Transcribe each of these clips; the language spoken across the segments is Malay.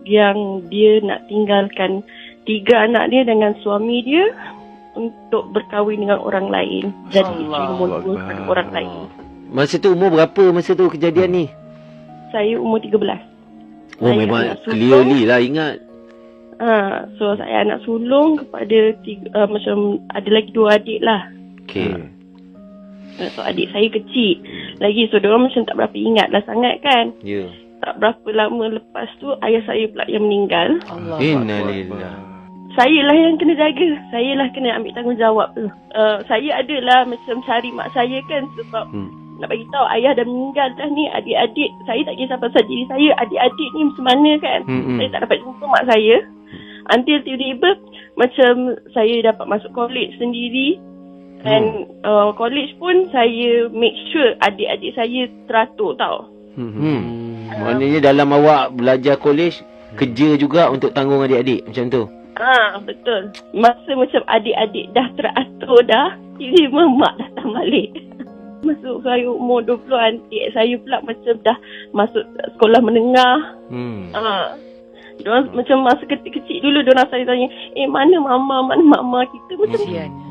yang dia nak tinggalkan 3 anak dia dengan suami dia untuk berkahwin dengan orang lain. Jadi isteri nombor 2 pada orang lain. Masa tu umur berapa masa tu kejadian ni? Saya umur 13. Oh, saya memang clearly lah ingat. So saya anak sulung kepada macam ada lagi 2 adik lah. Okay. So adik saya kecil lagi, so diorang macam tak berapa ingat lah sangat kan. Ya. Tak berapa lama lepas tu ayah saya pula yang meninggal. Innalillah. Saya lah yang kena jaga, saya lah kena ambil tanggungjawab tu. Saya adalah macam cari mak saya kan, sebab nak bagi tahu ayah dah meninggal dah ni, adik-adik saya tak kisah pasal diri saya, adik-adik ni macam mana kan. Saya tak dapat jumpa mak saya until tiba-tiba macam saya dapat masuk college sendiri. Dan college pun saya make sure adik-adik saya teratur tau. Maknanya dalam awak belajar college, kerja juga untuk tanggung adik-adik macam tu. Betul. Masa macam adik-adik dah teratur dah, tiba-tiba mak datang balik. Masuk saya umur 20-an, adik saya pula macam dah masuk sekolah menengah. Diorang macam masa kecil-kecil dulu diorang saya tanya, mana mama kita macam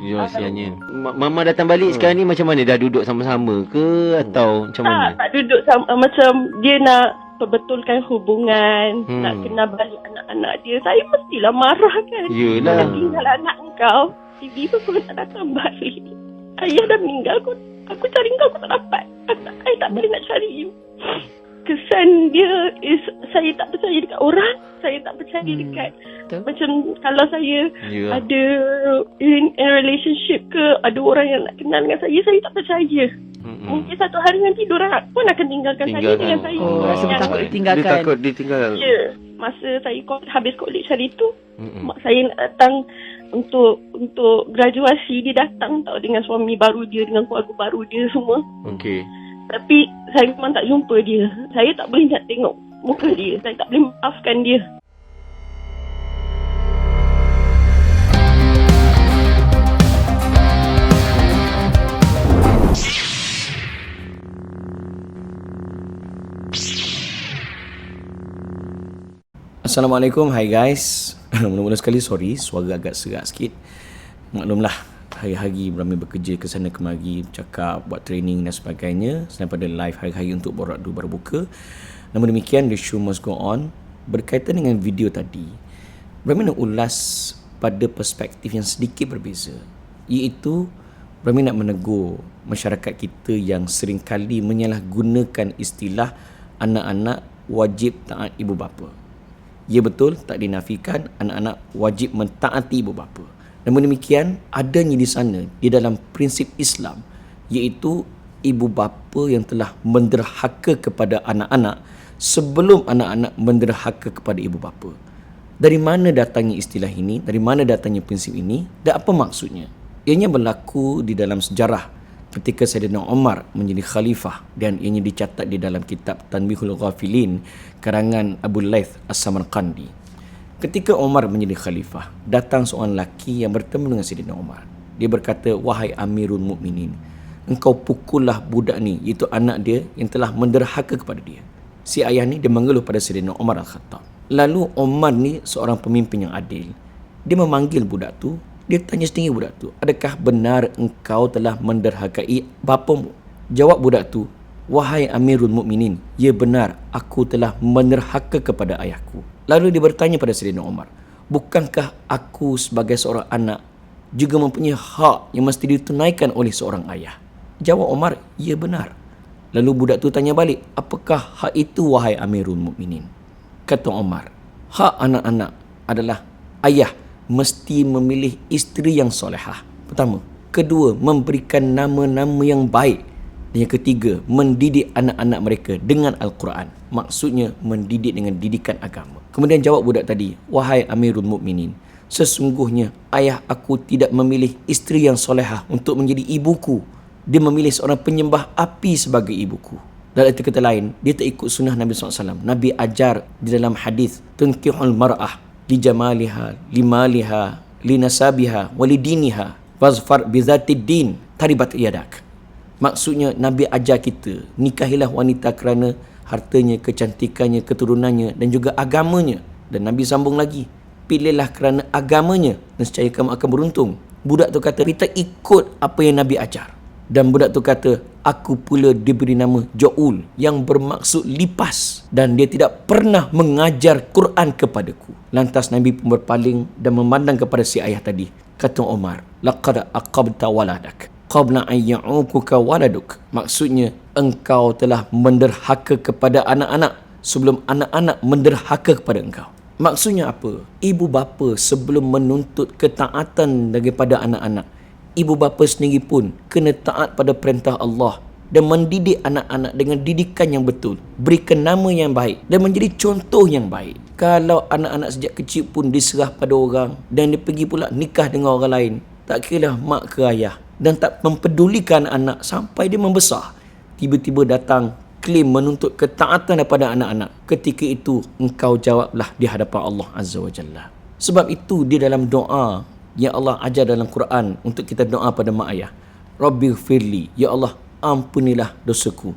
Ya, sianya. Mama datang balik sekarang ni macam mana? Dah duduk sama-sama ke atau macam mana? Tak duduk sama, macam dia nak perbetulkan hubungan, nak kenal balik anak-anak dia. Saya mestilah marah kan. Yelah. Nak tinggal anak kau, tiba-tiba kau tak datang balik. Ayah dah meninggal, aku cari kau tak dapat. I tak boleh nak cari you. Kesan dia is saya tak percaya dekat orang, saya tak percaya dekat macam kalau saya ada in relationship ke, ada orang yang nak kenal dengan saya tak percaya. Mungkin satu hari nanti diorang pun akan tinggalkan saya dengan saya. Rasa takut ditinggalkan. Dia takut ditinggal. Ya. Masa saya habis college hari tu, mak saya nak datang untuk graduasi, dia datang tau dengan suami baru dia, dengan keluarga baru dia semua. Okey. Tapi saya memang tak jumpa dia. Saya tak boleh nak tengok muka dia. Saya tak boleh maafkan dia. Assalamualaikum, hai guys. Mula-mula sekali sorry, suara agak serak sikit. Maklumlah, hari-hari Brahmi bekerja ke sana kemari, bercakap, buat training dan sebagainya, selain pada live hari-hari untuk borak dulu baru buka. Namun demikian, the show must go on. Berkaitan dengan video tadi, Brahmi nak ulas pada perspektif yang sedikit berbeza, iaitu Brahmi nak menegur masyarakat kita yang seringkali menyalahgunakan istilah anak-anak wajib taat ibu bapa. Ya betul, tak dinafikan anak-anak wajib mentaati ibu bapa. Namun demikian, adanya di sana di dalam prinsip Islam, iaitu ibu bapa yang telah menderhaka kepada anak-anak sebelum anak-anak menderhaka kepada ibu bapa. Dari mana datangnya istilah ini? Dari mana datangnya prinsip ini? Dan apa maksudnya? Ianya berlaku di dalam sejarah ketika Saidina Umar menjadi khalifah, dan ianya dicatat di dalam kitab Tanbihul Ghafilin karangan Abu Laith As-Samarqandi. Ketika Umar menjadi khalifah, datang seorang lelaki yang bertemu dengan Saidina Umar. Dia berkata, "Wahai Amirul Mukminin, engkau pukullah budak ni," iaitu anak dia yang telah menderhaka kepada dia. Si ayah ni dia mengeluh pada Saidina Umar Al-Khattab. Lalu Umar ni seorang pemimpin yang adil. Dia memanggil budak tu, dia tanya sendiri budak tu, "Adakah benar engkau telah menderhakai bapamu?" Jawab budak tu, "Wahai Amirul Mukminin, ya benar, aku telah menderhaka kepada ayahku." Lalu dia bertanya pada Saidina Umar, "Bukankah aku sebagai seorang anak juga mempunyai hak yang mesti ditunaikan oleh seorang ayah?" Jawab Umar, "Ya benar." Lalu budak tu tanya balik, "Apakah hak itu wahai Amirul Mukminin?" Kata Umar, "Hak anak-anak adalah ayah mesti memilih isteri yang solehah. Pertama. Kedua, memberikan nama-nama yang baik. Dan yang ketiga, mendidik anak-anak mereka dengan Al-Quran. Maksudnya, mendidik dengan didikan agama." Kemudian jawab budak tadi, "Wahai Amirul Mukminin, sesungguhnya ayah aku tidak memilih isteri yang solehah untuk menjadi ibuku. Dia memilih seorang penyembah api sebagai ibuku." Dalam arti kata lain, dia tak ikut sunnah Nabi SAW. Nabi ajar di dalam hadis, "Tunkihul mar'ah li jamaliha, li maliha, li nasabiha, walidiniha, wazfar bizatid din, taribat yadak." Maksudnya, Nabi ajar kita, nikahilah wanita kerana hartanya, kecantikannya, keturunannya dan juga agamanya. Dan Nabi sambung lagi, pilihlah kerana agamanya, nescaya kamu akan beruntung. Budak tu kata, kita ikut apa yang Nabi ajar. Dan budak tu kata, aku pula diberi nama Ja'ul, yang bermaksud lipas, dan dia tidak pernah mengajar Quran kepadaku. Lantas Nabi pun berpaling dan memandang kepada si ayah tadi. Kata Umar, laqad aqabta waladak qabla an ya'ukuka waladuk. Maksudnya, engkau telah menderhaka kepada anak-anak sebelum anak-anak menderhaka kepada engkau. Maksudnya apa? Ibu bapa sebelum menuntut ketaatan daripada anak-anak, ibu bapa sendiri pun kena taat pada perintah Allah dan mendidik anak-anak dengan didikan yang betul, berikan nama yang baik dan menjadi contoh yang baik. Kalau anak-anak sejak kecil pun diserah pada orang dan dia pergi pula nikah dengan orang lain, tak kira mak ke ayah, dan tak mempedulikan anak sampai dia membesar, tiba-tiba datang klaim menuntut ketaatan daripada anak-anak, ketika itu engkau jawablah di hadapan Allah Azza wa Jalla. Sebab itu di dalam doa yang Allah ajar dalam Quran untuk kita doa pada mak ayah, Rabbighfirli, ya Allah ampunilah dosaku,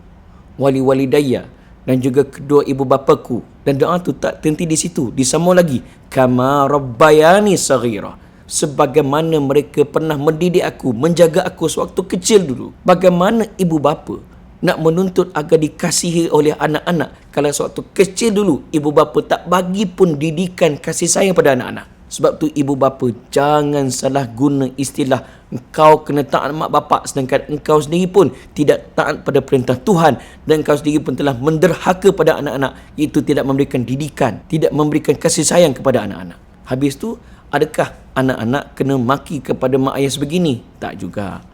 wali walidayya, dan juga kedua ibu bapaku. Dan doa tu tak terhenti di situ, disambung lagi, kama rabbayani saghira, sebagaimana mereka pernah mendidik aku, menjaga aku sewaktu kecil dulu. Bagaimana ibu bapa nak menuntut agar dikasihi oleh anak-anak kalau sewaktu kecil dulu ibu bapa tak bagi pun didikan kasih sayang pada anak-anak. Sebab tu ibu bapa jangan salah guna istilah engkau kena taat mak bapak sedangkan engkau sendiri pun tidak taat pada perintah Tuhan, dan engkau sendiri pun telah menderhaka pada anak-anak, iaitu tidak memberikan didikan, tidak memberikan kasih sayang kepada anak-anak. Habis tu, adakah anak-anak kena maki kepada mak ayah sebegini? Tak juga.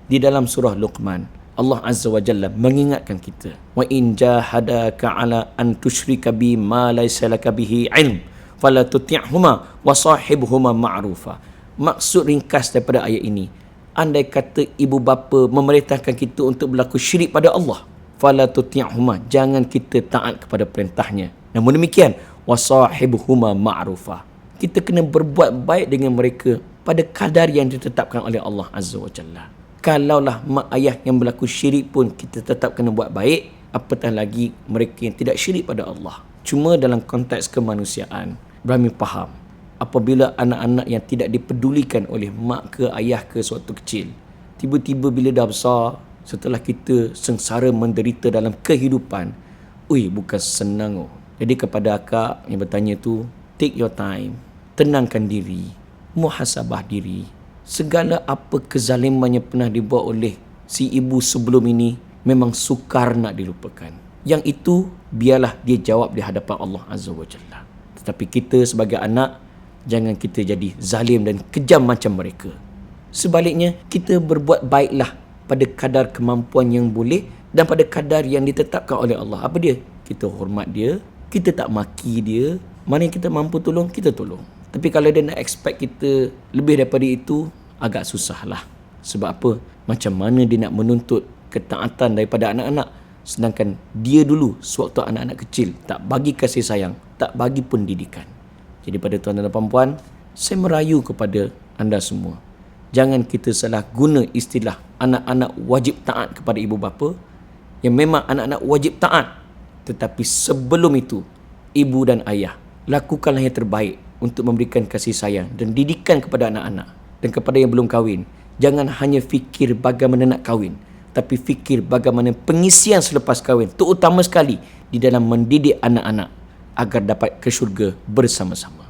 Di dalam surah Luqman, Allah Azza wa Jalla mengingatkan kita, wa in jahadaka ala an tusyrika bi ma laysa laka bihi ilm fala tuti'huma wa sahibhuma ma'rufa. Maksud ringkas daripada ayat ini, andai kata ibu bapa memerintahkan kita untuk berlaku syirik pada Allah, fala tuti'huma, jangan kita taat kepada perintahnya. Namun demikian, wa sahibhuma ma'rufa, kita kena berbuat baik dengan mereka pada kadar yang ditetapkan oleh Allah Azza wa Jalla. Kalaulah mak ayah yang berlaku syirik pun kita tetap kena buat baik, apatah lagi mereka yang tidak syirik pada Allah. Cuma dalam konteks kemanusiaan, Brahmi faham, apabila anak-anak yang tidak dipedulikan oleh mak ke ayah ke sewaktu kecil, tiba-tiba bila dah besar, setelah kita sengsara menderita dalam kehidupan, bukan senang. Jadi kepada akak yang bertanya tu, take your time, tenangkan diri, muhasabah diri. Segala apa kezaliman yang pernah dibuat oleh si ibu sebelum ini memang sukar nak dilupakan. Yang itu biarlah dia jawab di hadapan Allah Azza wa Jalla. Tetapi kita sebagai anak, jangan kita jadi zalim dan kejam macam mereka. Sebaliknya, kita berbuat baiklah pada kadar kemampuan yang boleh dan pada kadar yang ditetapkan oleh Allah. Apa dia? Kita hormat dia, kita tak maki dia, mana yang kita mampu tolong, kita tolong. Tapi kalau dia nak expect kita lebih daripada itu, agak susah lah. Sebab apa? Macam mana dia nak menuntut ketaatan daripada anak-anak, sedangkan dia dulu sewaktu anak-anak kecil tak bagi kasih sayang, tak bagi pun didikan. Jadi pada tuan dan puan, saya merayu kepada anda semua, jangan kita salah guna istilah anak-anak wajib taat kepada ibu bapa, yang memang anak-anak wajib taat. Tetapi sebelum itu, ibu dan ayah, lakukanlah yang terbaik untuk memberikan kasih sayang dan didikan kepada anak-anak. Dan kepada yang belum kahwin, jangan hanya fikir bagaimana nak kahwin, tapi fikir bagaimana pengisian selepas kahwin, terutama sekali di dalam mendidik anak-anak agar dapat ke syurga bersama-sama.